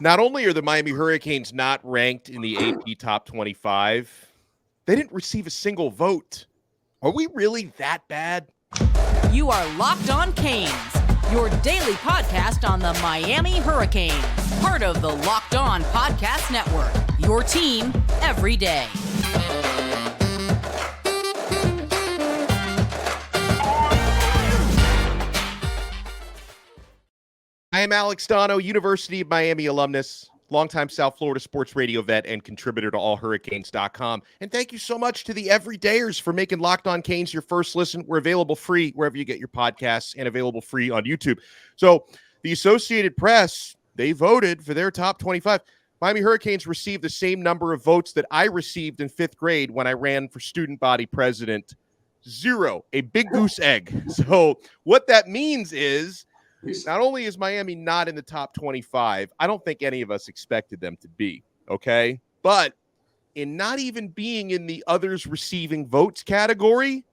Not only are the Miami Hurricanes not ranked in the AP Top 25, they didn't receive a single vote. Are we really that bad? You are Locked On Canes, your daily podcast on the Miami Hurricanes. Part of the Locked On Podcast Network, your team every day. I am Alex Donno, University of Miami alumnus, longtime South Florida sports radio vet, and contributor to allhurricanes.com. And thank you so much to the everydayers for making Locked On Canes your first listen. We're available free wherever you get your podcasts and available free on YouTube. So the Associated Press, they voted for their top 25. Miami Hurricanes received the same number of votes that I received in fifth grade when I ran for student body president. 0, a big goose egg. So what that means is, not only is Miami not in the top 25, I don't think any of us expected them to be, okay? But in not even being in the others receiving votes category,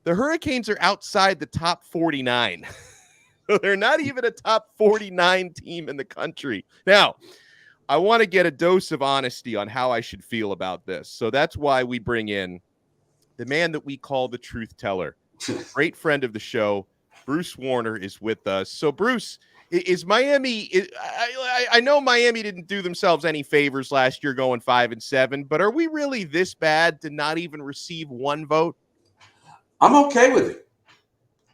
the Hurricanes are outside the top 49. So they're not even a top 49 team in the country. Now, I want to get a dose of honesty on how I should feel about this. So that's why we bring in the man that we call the truth teller, great friend of the show, Bruce Warner is with us. So, Bruce, is Miami? I know Miami didn't do themselves any favors last year going 5-7, but are we really this bad to not even receive one vote? I'm okay with it.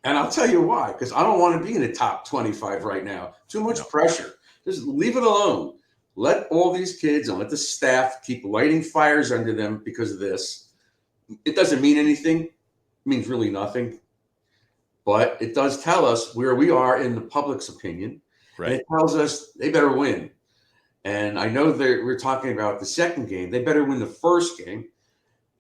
And I'll tell you why, because I don't want to be in the top 25 right now. Too much pressure. Just leave it alone. Let all these kids and let the staff keep lighting fires under them because of this. It doesn't mean anything. It means really nothing. But it does tell us where we are in the public's opinion. Right. And it tells us they better win. And I know that we're talking about the second game. They better win the first game.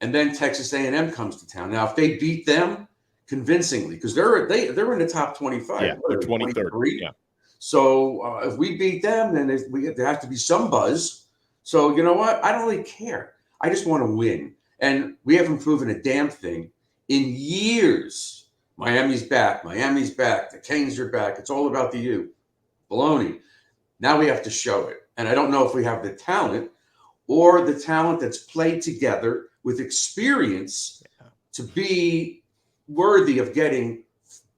And then Texas A&M comes to town. Now, if they beat them convincingly, because they're in the top 25. Yeah, they're 23rd. Yeah. So if we beat them, then there has to be some buzz. So you know what? I don't really care. I just want to win. And we haven't proven a damn thing in years. Miami's back. Miami's back. The Canes are back. It's all about the U. Baloney. Now we have to show it. And I don't know if we have the talent or the talent that's played together with experience to be worthy of getting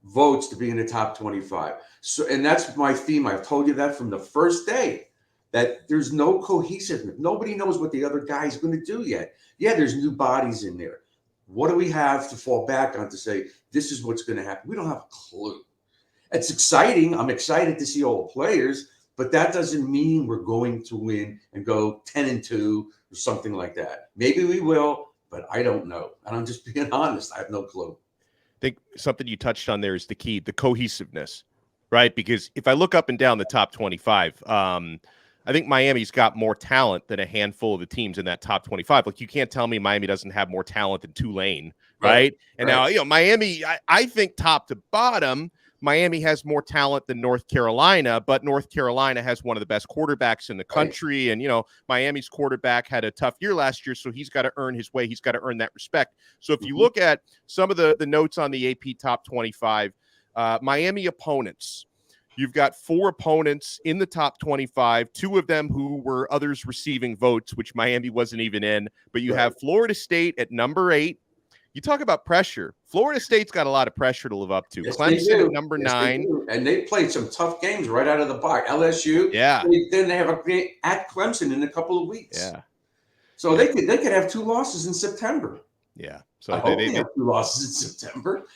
votes to be in the top 25. So, and that's my theme. I've told you that from the first day, that there's no cohesiveness. Nobody knows what the other guy's going to do yet. Yeah, there's new bodies in there. What do we have to fall back on to say, this is what's going to happen? We don't have a clue. It's exciting. I'm excited to see all the players, but that doesn't mean we're going to win and go 10-2 or something like that. Maybe we will, but I don't know. And I'm just being honest. I have no clue. I think something you touched on there is the key, the cohesiveness, right? Because if I look up and down the top 25, I think Miami's got more talent than a handful of the teams in that top 25. Like, you can't tell me Miami doesn't have more talent than Tulane, right? And now, Miami, I think top to bottom, Miami has more talent than North Carolina, but North Carolina has one of the best quarterbacks in the country. And, Miami's quarterback had a tough year last year, so he's got to earn his way. He's got to earn that respect. So if you look at some of the notes on the AP top 25, Miami opponents, you've got 4 opponents in the top 25, 2 of them who were others receiving votes, which Miami wasn't even in. But you have Florida State at number 8. You talk about pressure. Florida State's got a lot of pressure to live up to. Yes, Clemson at number 9. And they played some tough games right out of the box. LSU. Yeah. Then they have a game at Clemson in a couple of weeks. Yeah. So they could have 2 losses in September. Yeah. So I hope they have 2 losses in September.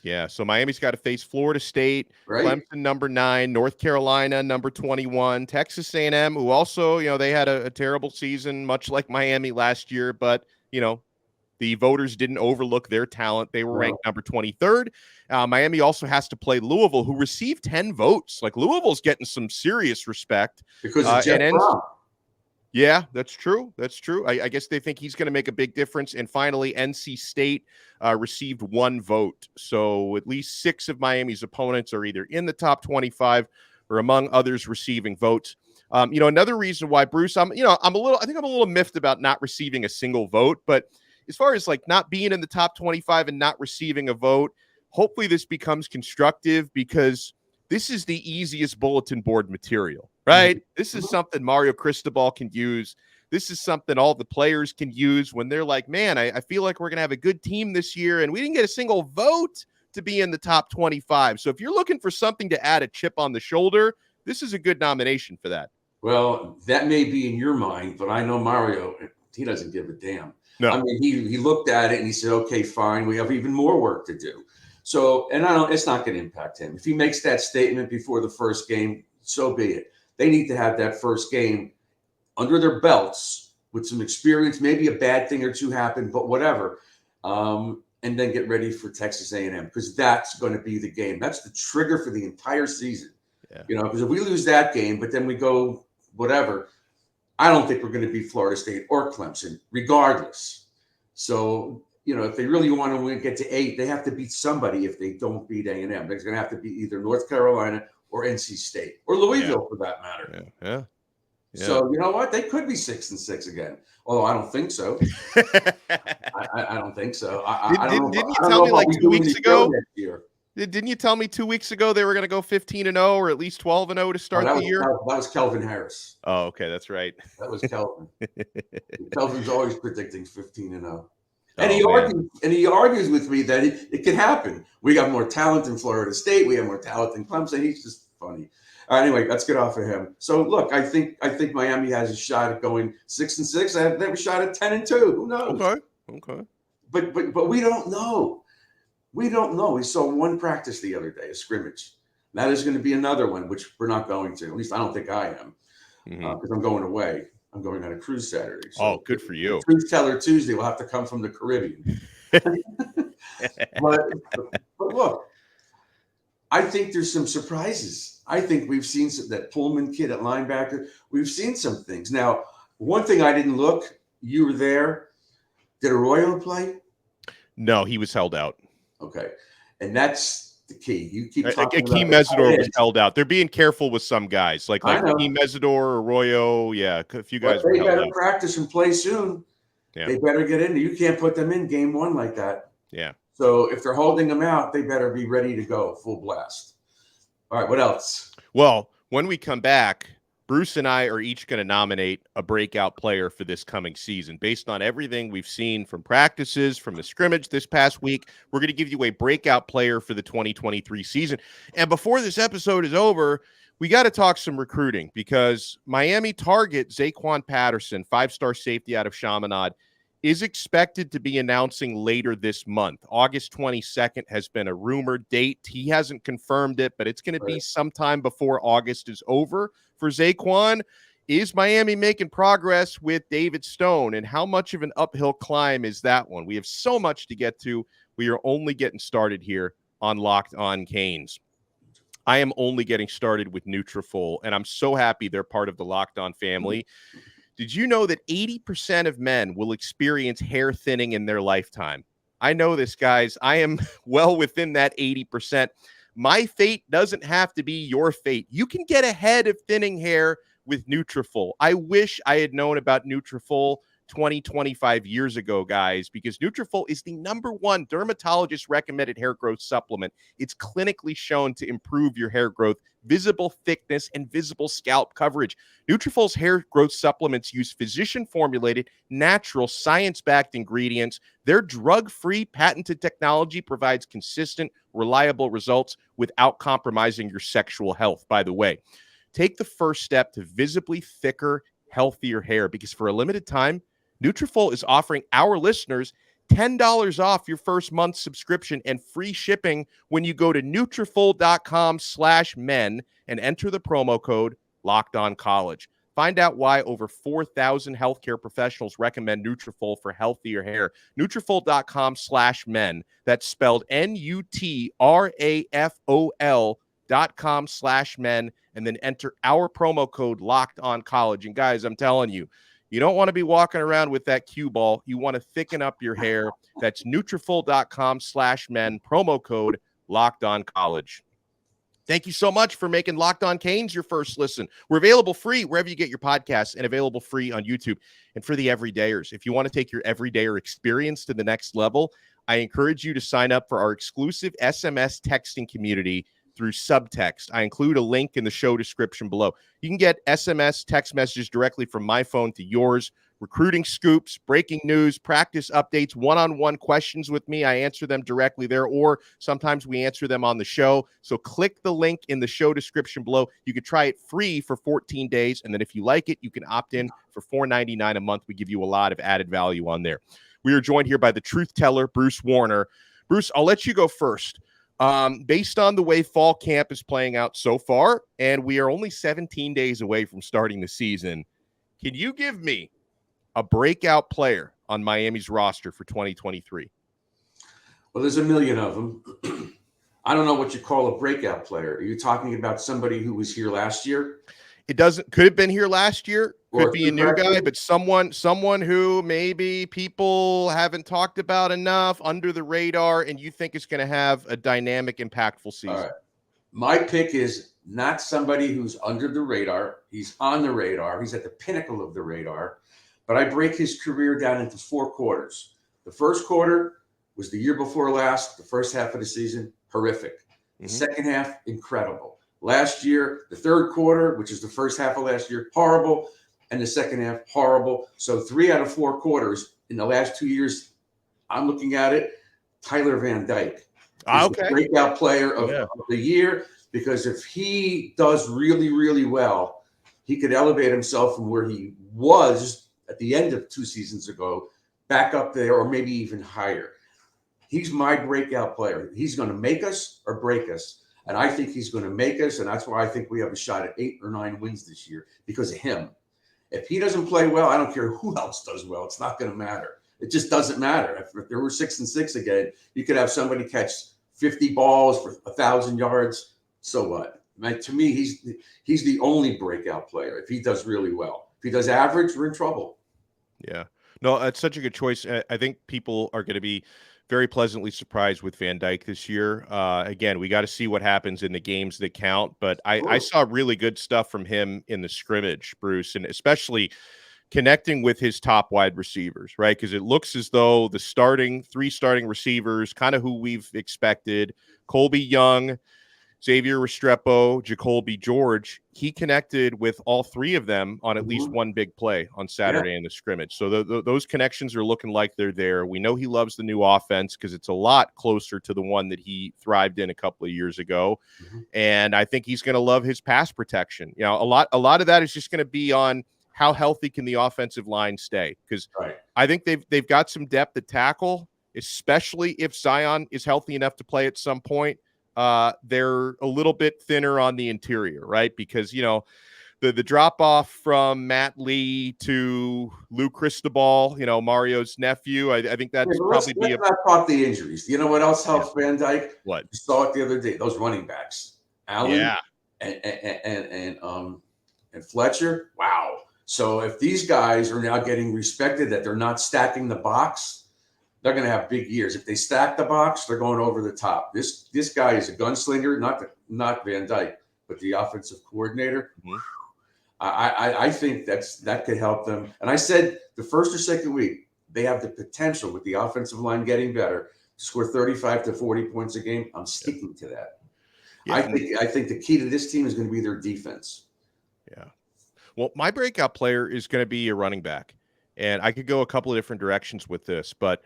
Yeah, so Miami's got to face Florida State, Clemson number 9, North Carolina number 21, Texas A&M, who also, they had a terrible season, much like Miami last year, but, the voters didn't overlook their talent. They were ranked number 23rd. Miami also has to play Louisville, who received 10 votes. Like, Louisville's getting some serious respect. Because of Jeff Brown. Yeah, that's true. That's true. I guess they think he's going to make a big difference. And finally, NC State received 1 vote. So at least 6 of Miami's opponents are either in the top 25 or among others receiving votes. Another reason why, Bruce, I think I'm a little miffed about not receiving a single vote. But as far as like not being in the top 25 and not receiving a vote, hopefully this becomes constructive, because this is the easiest bulletin board material. right? This is Mhm. something Mario Cristobal can use. This is something all the players can use when they're like, man, I feel like we're going to have a good team this year, and we didn't get a single vote to be in the top 25. So if you're looking for something to add a chip on the shoulder, this is a good nomination for that. Well, that may be in your mind, but I know Mario, he doesn't give a damn. No. I mean, he looked at it and he said, okay, fine, we have even more work to do. So, and it's not going to impact him. If he makes that statement before the first game, so be it. They need to have that first game under their belts with some experience. Maybe a bad thing or two happened, but whatever. And then get ready for Texas A&M, because that's going to be the game. That's the trigger for the entire season. Yeah. Because if we lose that game, but then we go whatever, I don't think we're going to beat Florida State or Clemson, regardless. So, if they really want to get to 8, they have to beat somebody. If they don't beat A&M, they're going to have to beat either North Carolina or NC State or Louisville, for that matter. Yeah. So you know what? They could be 6-6 again. Although I don't think so. I don't think so. Didn't you tell me like 2 weeks ago? Year. Didn't you tell me 2 weeks ago they were going to go 15-0 or at least 12-0 to start the year? That was Kelvin Harris. Oh, okay, that's right. That was Kelvin. Kelvin's always predicting 15-0. And he argues with me that it can happen. We got more talent in Florida State. We have more talent than Clemson. He's just funny. Anyway, let's get off of him. So look, I think Miami has a shot at going 6-6. They have a shot at 10-2. Who knows? Okay. But we don't know. We don't know. We saw one practice the other day, a scrimmage. That is going to be another one, which we're not going to. At least I don't think I am, because I'm going away. I'm going on a cruise Saturday. So good for you. Truth Teller Tuesday will have to come from the Caribbean. but look, I think there's some surprises. I think we've seen that Pullman kid at linebacker. We've seen some things. Now, one thing I didn't look, you were there. Did Arroyo play? No, he was held out. Okay. And that's the key. You keep talking about Akeem Mesidor was held out. They're being careful with some guys. Like Akeem Mesidor, Arroyo. Yeah, a few guys were held out. They better practice and play soon. Yeah. They better get in. You can't put them in game 1 like that. Yeah. So if they're holding them out, they better be ready to go full blast. All right, what else? Well, when we come back, Bruce and I are each going to nominate a breakout player for this coming season. Based on everything we've seen from practices, from the scrimmage this past week, we're going to give you a breakout player for the 2023 season. And before this episode is over, we got to talk some recruiting, because Miami target Zaquan Patterson, 5-star safety out of Chaminade, is expected to be announcing later this month. August 22nd has been a rumored date. He hasn't confirmed it, but it's going to be sometime before August is over for Zaquan. Is Miami making progress with David Stone, and how much of an uphill climb is that one? We have so much to get to. We are only getting started here on Locked On Canes. I am only getting started with Nutrafol, and I'm so happy they're part of the Locked On family. Did you know that 80% of men will experience hair thinning in their lifetime? I know this, guys. I am well within that 80%. My fate doesn't have to be your fate. You can get ahead of thinning hair with Nutrafol. I wish I had known about Nutrafol 25 years ago, guys, because Nutrafol is the #1 dermatologist recommended hair growth supplement. It's clinically shown to improve your hair growth, visible thickness, and visible scalp coverage. Nutrafol's hair growth supplements use physician-formulated, natural, science-backed ingredients. Their drug-free, patented technology provides consistent, reliable results without compromising your sexual health, by the way. Take the first step to visibly thicker, healthier hair, because for a limited time, Nutrafol is offering our listeners $10 off your first month's subscription and free shipping when you go to Nutrafol.com/men and enter the promo code LOCKEDONCollege. Find out why over 4,000 healthcare professionals recommend Nutrafol for healthier hair. Nutrafol.com/men. That's spelled Nutrafol.com/men, and then enter our promo code LOCKEDONCollege. And guys, I'm telling you, you don't want to be walking around with that cue ball. You want to thicken up your hair. That's Nutrafol.com/men, promo code LOCKEDONCollege. Thank you so much for making Locked On Canes your first listen. We're available free wherever you get your podcasts, and available free on YouTube. And for the everydayers, if you want to take your everydayer experience to the next level, I encourage you to sign up for our exclusive SMS texting community, through subtext. I include a link in the show description below. You can get SMS text messages directly from my phone to yours. Recruiting scoops, breaking news, practice updates, one-on-one questions with me. I answer them directly there, or sometimes we answer them on the show. So click the link in the show description below. You can try it free for 14 days, and then if you like it, you can opt in for $4.99 a month. We give you a lot of added value on there. We are joined here by the truth teller, Bruce Warner. Bruce, I'll let you go first. Based on the way fall camp is playing out so far, and we are only 17 days away from starting the season, can you give me a breakout player on Miami's roster for 2023? Well, there's a million of them. I don't know what you call a breakout player. Are you talking about somebody who was here last year? It could have been here last year, could be a new guy, but someone who maybe people haven't talked about enough, under the radar, and you think is going to have a dynamic, impactful season. All right. My pick is not somebody who's under the radar. He's on the radar. He's at the pinnacle of the radar. But I break his career down into 4 quarters. The first quarter was the year before last. The first half of the season, horrific. The second half, incredible. Last year, the third quarter, which is the first half of last year, horrible. And the second half, horrible. So 3 out of 4 quarters in the last 2 years, I'm looking at it, Tyler Van Dyke. Okay. The breakout player of the year, because if he does really, really well, he could elevate himself from where he was at the end of 2 seasons ago, back up there, or maybe even higher. He's my breakout player. He's going to make us or break us. And I think he's going to make us. And that's why I think we have a shot at 8 or 9 wins this year, because of him. If he doesn't play well, I don't care who else does well. It's not going to matter. It just doesn't matter. If there were 6-6 again, you could have somebody catch 50 balls for 1,000 yards. So what? To me, he's the only breakout player if he does really well. If he does average, we're in trouble. Yeah. No, it's such a good choice. I think people are going to be very pleasantly surprised with Van Dyke this year. Again, we got to see what happens in the games that count, but I saw really good stuff from him in the scrimmage, Bruce, and especially connecting with his top wide receivers, right? Because it looks as though the 3 starting receivers, kind of who we've expected, Colbie Young, Xavier, Restrepo, Jacolby, George, he connected with all 3 of them on at least one big play on Saturday in the scrimmage. So those connections are looking like they're there. We know he loves the new offense because it's a lot closer to the one that he thrived in a couple of years ago. And I think he's going to love his pass protection. You know, a lot of that is just going to be on how healthy can the offensive line stay, because I think they've got some depth at tackle, especially if Zion is healthy enough to play at some point. They're a little bit thinner on the interior, right? Because, you know, the drop off from Matt Lee to Lou Cristobal, you know, Mario's nephew, I think that's let's not talk the injuries. You know what else helps Van Dyke? What? You saw it the other day. Those running backs, Allen and Fletcher. Wow. So if these guys are now getting respected, that they're not stacking the box, they're going to have big years. If they stack the box, they're going over the top. This guy is a gunslinger, not Van Dyke, but the offensive coordinator. I think that could help them. And I said the first or second week, they have the potential, with the offensive line getting better, to score 35 to 40 points a game. I'm sticking to that. I think the key to this team is going to be their defense. Yeah. Well, my breakout player is going to be a running back. And I could go a couple of different directions with this, but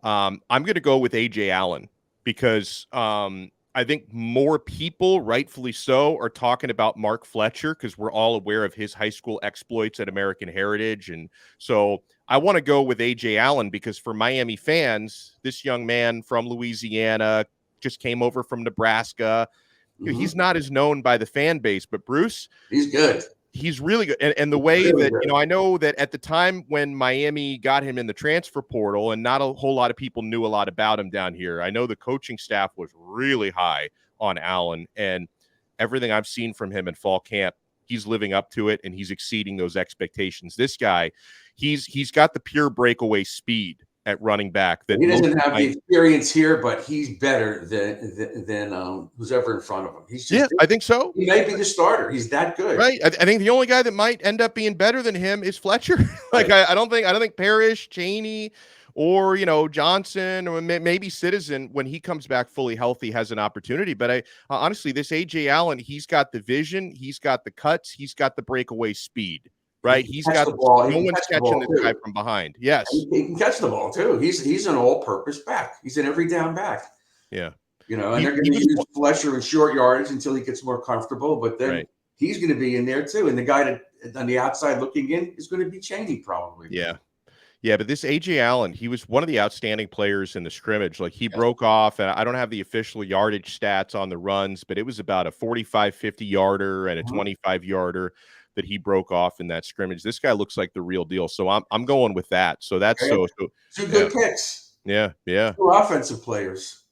I'm going to go with Ajay Allen, because I think more people, rightfully so, are talking about Mark Fletcher, because we're all aware of his high school exploits at American Heritage. And so I want to go with Ajay Allen, because for Miami fans, this young man from Louisiana just came over from Nebraska. He's not as known by the fan base, but Bruce, he's good. He's really good. And the way that, you know, I know that at the time when Miami got him in the transfer portal, and not a whole lot of people knew a lot about him down here, I know the coaching staff was really high on Allen, and everything I've seen from him in fall camp, he's living up to it, and he's exceeding those expectations. This guy, he's got the pure breakaway speed at running back. That he doesn't have the experience here, but he's better than who's ever in front of him. He's just, I think so. He may be the starter. He's that good, right? I think the only guy that might end up being better than him is Fletcher. I don't think Parrish, Chaney, or, Johnson, or maybe Citizen, when he comes back fully healthy, has an opportunity. But honestly, this Ajay Allen, he's got the vision, he's got the cuts, he's got the breakaway speed, right? He He's can catch got the ball. no He can one's catch the catching ball this guy too. from behind. Yes. He can catch the ball too. He's an all-purpose back. He's an every down back. Yeah. And they're going to use Flesher in short yardage until he gets more comfortable. But then he's going to be in there too. And the guy that on the outside looking in is going to be Chaney probably. Yeah. Yeah, but this Ajay Allen, he was one of the outstanding players in the scrimmage. Like, he broke off, and I don't have the official yardage stats on the runs, but it was about a 45, 50-yarder and a 25-yarder that he broke off in that scrimmage. This guy looks like the real deal. So I'm going with that. So that's two good picks. Yeah. Two offensive players.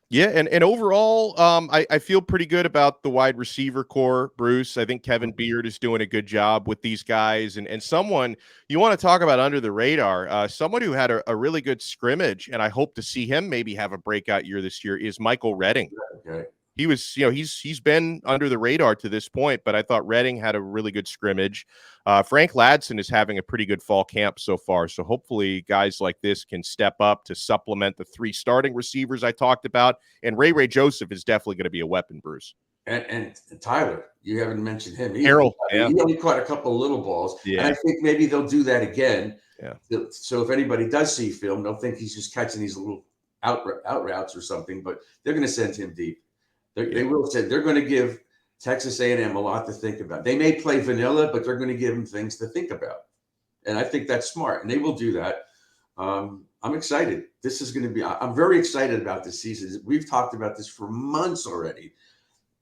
Yeah, and overall, I feel pretty good about the wide receiver core, Bruce. I think Kevin Beard is doing a good job with these guys. And someone you want to talk about under the radar, someone who had a really good scrimmage, and I hope to see him maybe have a breakout year this year, is Michael Redding. Okay. He was, he's been under the radar to this point, but I thought Redding had a really good scrimmage. Frank Ladson is having a pretty good fall camp so far. So hopefully guys like this can step up to supplement the 3 starting receivers I talked about. And Ray Joseph is definitely going to be a weapon, Bruce. And Tyler, you haven't mentioned him. He only caught a couple of little balls. Yeah. And I think maybe they'll do that again. Yeah. So if anybody does see film, they'll think he's just catching these little out routes or something, but they're going to send him deep. They will say they're going to give Texas A&M a lot to think about. They may play vanilla, but they're going to give them things to think about. And I think that's smart, and they will do that. I'm excited. This is going to be – I'm very excited about this season. We've talked about this for months already.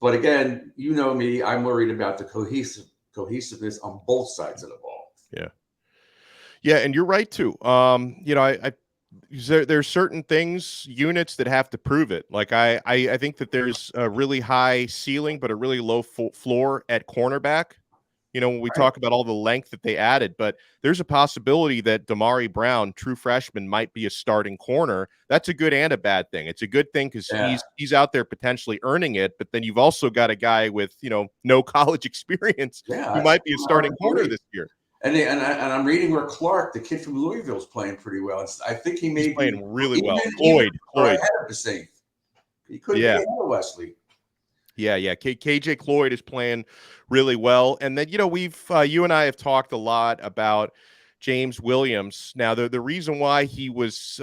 But again, you know me, I'm worried about the cohesiveness on both sides of the ball. Yeah. Yeah, and you're right too. There's certain things, units that have to prove it. Like I think that there's a really high ceiling, but a really low floor at cornerback. When we talk about all the length that they added, but there's a possibility that Damari Brown, true freshman, might be a starting corner. That's a good and a bad thing. It's a good thing because he's out there potentially earning it, but then you've also got a guy with no college experience who might be a starting corner this year. And I'm reading where Clark, the kid from Louisville, is playing pretty well. I think he may be playing really well. Floyd ahead of the same. He could be ahead of Wesley. Yeah. KJ Cloyd is playing really well. And then, we've you and I have talked a lot about James Williams. Now, the reason why he was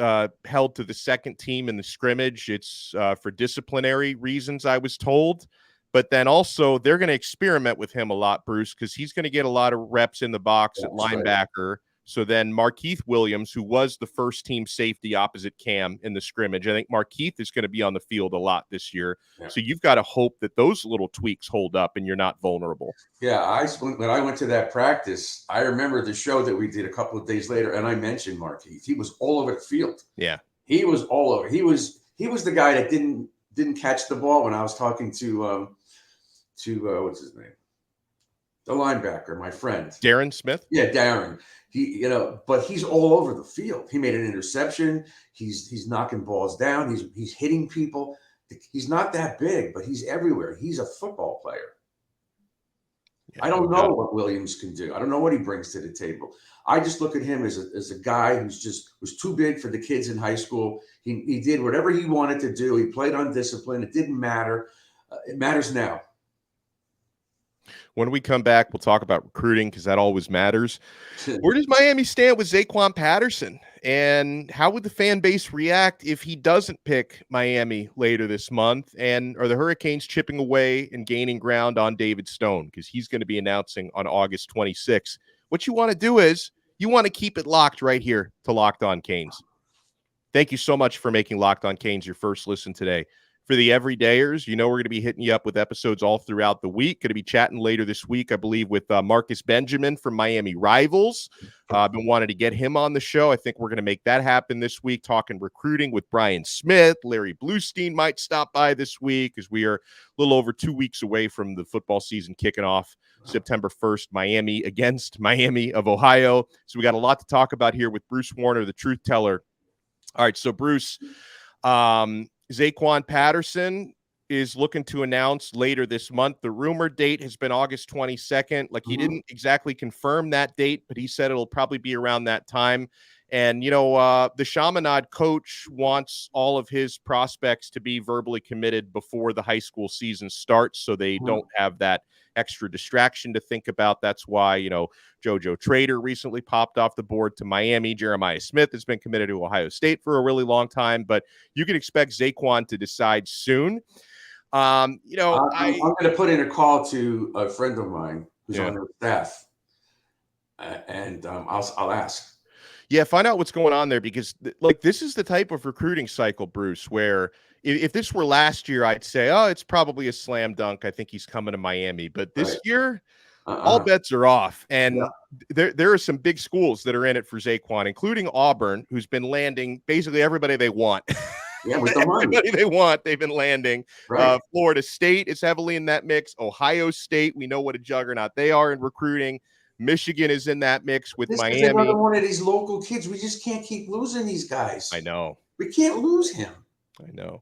held to the second team in the scrimmage, it's for disciplinary reasons, I was told. But then also they're going to experiment with him a lot, Bruce, because he's going to get a lot of reps in the box at linebacker. Right. So then Markeith Williams, who was the first team safety opposite Cam in the scrimmage, I think Markeith is going to be on the field a lot this year. Yeah. So you've got to hope that those little tweaks hold up and you're not vulnerable. Yeah, when I went to that practice, I remember the show that we did a couple of days later, and I mentioned Markeith. He was all over the field. Yeah. He was all over. He was the guy that didn't catch the ball when I was talking to what's his name? The linebacker, my friend. Darren Smith? Yeah, Darren. But he's all over the field. He made an interception. He's knocking balls down. He's hitting people. He's not that big, but he's everywhere. He's a football player. Yeah, I don't know what Williams can do. I don't know what he brings to the table. I just look at him as a guy who's just was too big for the kids in high school. He did whatever he wanted to do. He played undisciplined. It didn't matter. It matters now. When we come back, we'll talk about recruiting because that always matters. Where does Miami stand with Zaquan Patterson? And how would the fan base react if he doesn't pick Miami later this month? And are the Hurricanes chipping away and gaining ground on David Stone? Because he's going to be announcing on August 26th. What you want to do is you want to keep it locked right here to Locked On Canes. Thank you so much for making Locked On Canes your first listen today. For the everydayers, we're going to be hitting you up with episodes all throughout the week. Going to be chatting later this week, I believe, with Marcus Benjamin from Miami Rivals. I've been wanting to get him on the show. I think we're going to make that happen this week, talking recruiting with Brian Smith. Larry Bluestein might stop by this week as we are a little over 2 weeks away from the football season kicking off September 1st, Miami against Miami of Ohio. So we got a lot to talk about here with Bruce Warner, the truth teller. All right, so Bruce, Zaquan Patterson is looking to announce later this month. The rumored date has been August 22nd. Like, he didn't exactly confirm that date, but he said it'll probably be around that time. And, the Chaminade coach wants all of his prospects to be verbally committed before the high school season starts so they don't have that extra distraction to think about. That's why, JoJo Trader recently popped off the board to Miami. Jeremiah Smith has been committed to Ohio State for a really long time, but you can expect Zaquan to decide soon. I'm going to put in a call to a friend of mine who's on their staff, and I'll ask. Yeah, find out what's going on there, because this is the type of recruiting cycle, Bruce, where if this were last year, I'd say, oh, it's probably a slam dunk. I think he's coming to Miami. But this year, all bets are off. And there are some big schools that are in it for Zaquan, including Auburn, who's been landing basically everybody they want. Yeah, with the money. Everybody they want, they've been landing. Right. Florida State is heavily in that mix. Ohio State, we know what a juggernaut they are in recruiting. Michigan is in that mix with Miami. This is another one of these local kids. We just can't keep losing these guys. I know. We can't lose him. I know.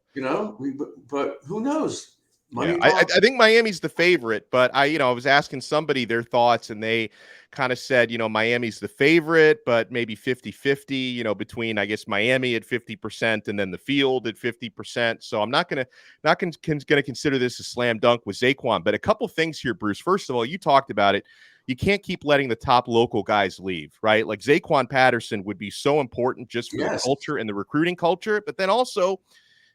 But who knows? I think Miami's the favorite, but I was asking somebody their thoughts, and they kind of said, Miami's the favorite, but maybe 50-50, between, I guess, Miami at 50% and then the field at 50%. So I'm not going to consider this a slam dunk with Zaquan. But a couple things here, Bruce. First of all, you talked about it. You can't keep letting the top local guys leave, right? Like Zaquan Patterson would be so important just for the culture and the recruiting culture. But then also,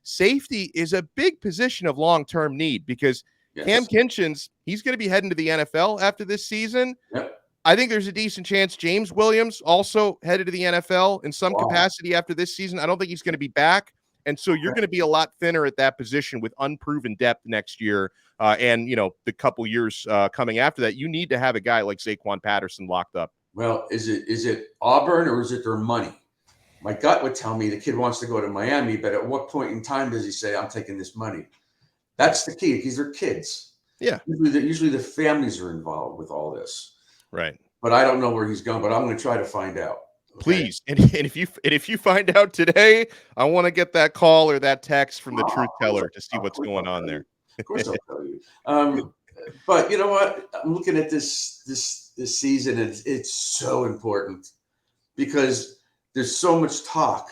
safety is a big position of long-term need, because Cam Kinchins, he's going to be heading to the NFL after this season. Yep. I think there's a decent chance James Williams also headed to the NFL in some capacity after this season. I don't think he's going to be back. And so you're going to be a lot thinner at that position with unproven depth next year. And, the couple years coming after that, you need to have a guy like Zaquan Patterson locked up. Well, is it Auburn, or is it their money? My gut would tell me the kid wants to go to Miami, but at what point in time does he say, I'm taking this money? That's the key. These are kids. Yeah. Usually the families are involved with all this. Right. But I don't know where he's going, but I'm going to try to find out. Okay? Please. And if you find out today, I want to get that call or that text from the truth teller to see what's going on there. Of course I'll tell you. But you know what? I'm looking at this season, and it's so important because there's so much talk,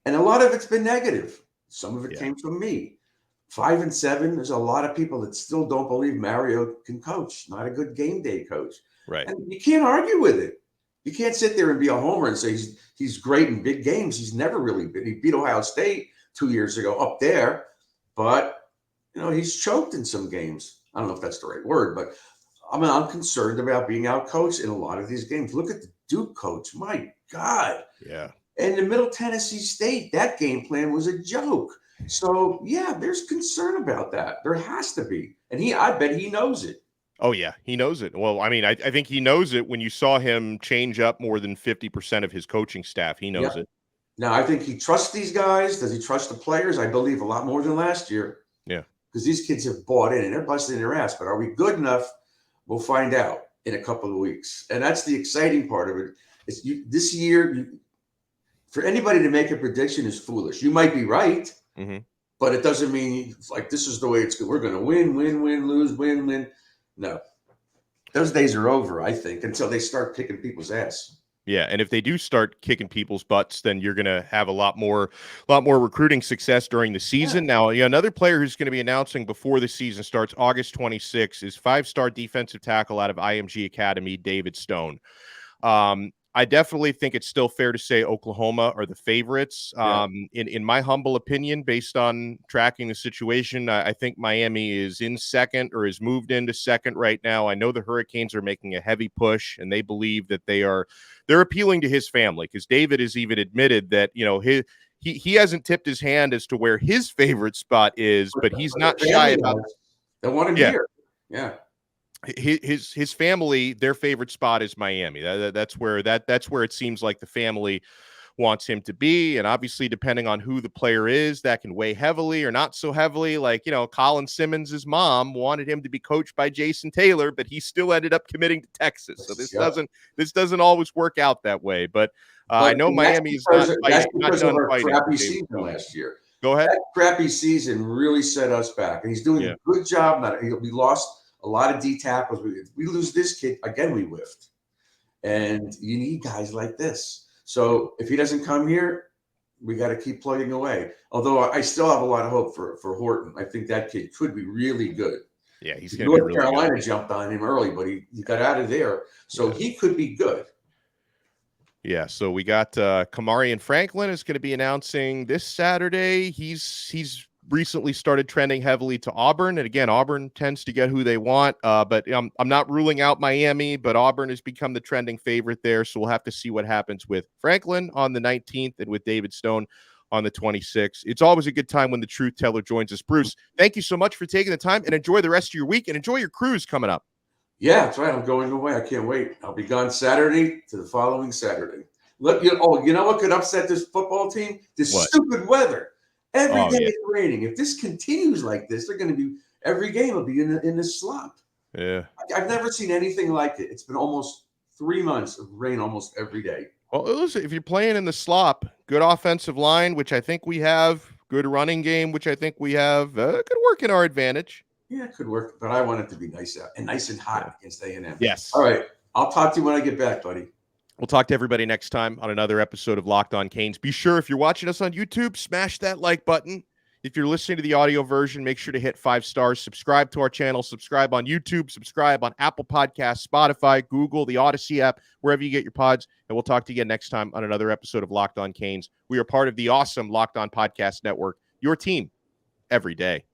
and a lot of it's been negative. Some of it came from me. 5-7. There's a lot of people that still don't believe Mario can coach. Not a good game day coach. Right. And you can't argue with it. You can't sit there and be a homer and say he's great in big games. He's never really been. He beat Ohio State 2 years ago up there, but he's choked in some games. I don't know if that's the right word, but I'm concerned about being outcoached in a lot of these games. Look at the Duke coach. My God. Yeah. And the Middle Tennessee State, that game plan was a joke. So, there's concern about that. There has to be. And I bet he knows it. Oh, yeah, he knows it. Well, I mean, I think he knows it when you saw him change up more than 50% of his coaching staff. He knows it. Now, I think he trusts these guys. Does he trust the players? I believe a lot more than last year. Yeah. Because these kids have bought in and they're busting their ass. But are we good enough? We'll find out in a couple of weeks. And that's the exciting part of it. This year, for anybody to make a prediction is foolish. You might be right, but it doesn't mean this is the way it's good. We're going to win, lose, win. No, those days are over, I think, until they start kicking people's ass. Yeah, and if they do start kicking people's butts, then you're going to have a lot more recruiting success during the season. Yeah. Now, another player who's going to be announcing before the season starts, August 26th, is 5-star defensive tackle out of IMG Academy, David Stone. I definitely think it's still fair to say Oklahoma are the favorites. In my humble opinion, based on tracking the situation, I think Miami is in second or has moved into second right now. I know the Hurricanes are making a heavy push, and they believe that they're appealing to his family, because David has even admitted that he hasn't tipped his hand as to where his favorite spot is, but he's not shy about it. They want him here. Yeah. His family, their favorite spot is Miami. That's where it seems like the family wants him to be. And obviously, depending on who the player is, that can weigh heavily or not so heavily. Like, Colin Simmons' mom wanted him to be coached by Jason Taylor, but he still ended up committing to Texas. So this doesn't always work out that way. But I know Miami is not done fighting. Crappy season last year. Go ahead. That crappy season really set us back, and he's doing a good job. We lost a lot of D tackles. We lose this kid again. We whiffed, and you need guys like this. So if he doesn't come here, we got to keep plugging away. Although I still have a lot of hope for Horton. I think that kid could be really good. Yeah, he's going to be North really Carolina good. jumped on him early, but he got out of there. So he could be good. Yeah, so we got Kamarian Franklin is going to be announcing this Saturday. He's recently started trending heavily to Auburn, and again, Auburn tends to get who they want. But I'm not ruling out Miami, but Auburn has become the trending favorite there. So we'll have to see what happens with Franklin on the 19th and with David Stone on the 26th. It's always a good time when the truth teller joins us. Bruce, thank you so much for taking the time, and enjoy the rest of your week and enjoy your cruise coming up. Yeah, that's right. I'm going away. I can't wait. I'll be gone Saturday to the following Saturday. You know what could upset this football team? This stupid weather. Every day it's raining. If this continues like this, they're going to be every game will be in this slump. Yeah, I've never seen anything like it. It's been almost 3 months of rain almost every day. Well, listen, if you're playing in the slop, good offensive line, which I think we have, good running game, which I think we have, could work in our advantage. Yeah, it could work, but I want it to be nice out and nice and hot against A&M. Yes. All right. I'll talk to you when I get back, buddy. We'll talk to everybody next time on another episode of Locked On Canes. Be sure, if you're watching us on YouTube, smash that like button. If you're listening to the audio version, make sure to hit 5 stars. Subscribe to our channel. Subscribe on YouTube. Subscribe on Apple Podcasts, Spotify, Google, the Odyssey app, wherever you get your pods. And we'll talk to you again next time on another episode of Locked On Canes. We are part of the awesome Locked On Podcast Network, your team every day.